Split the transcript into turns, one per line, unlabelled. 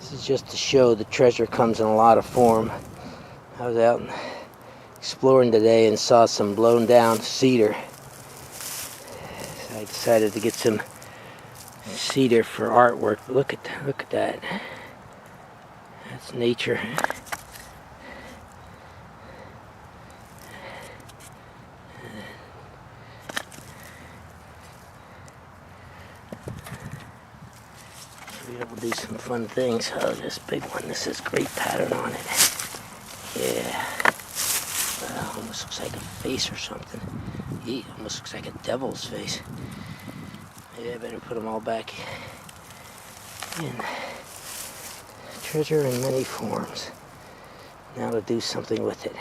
This is just to show the treasure comes in a lot of form. I was out exploring today and saw some blown down cedar. So I decided to get some cedar for artwork. But look at that. That's nature. We'll be able to do some fun things. Oh, this big one. This has great pattern on it. Yeah. Almost looks like a face or something. He almost looks like a devil's face. Maybe I better put them all back in. Treasure in many forms. Now to do something with it.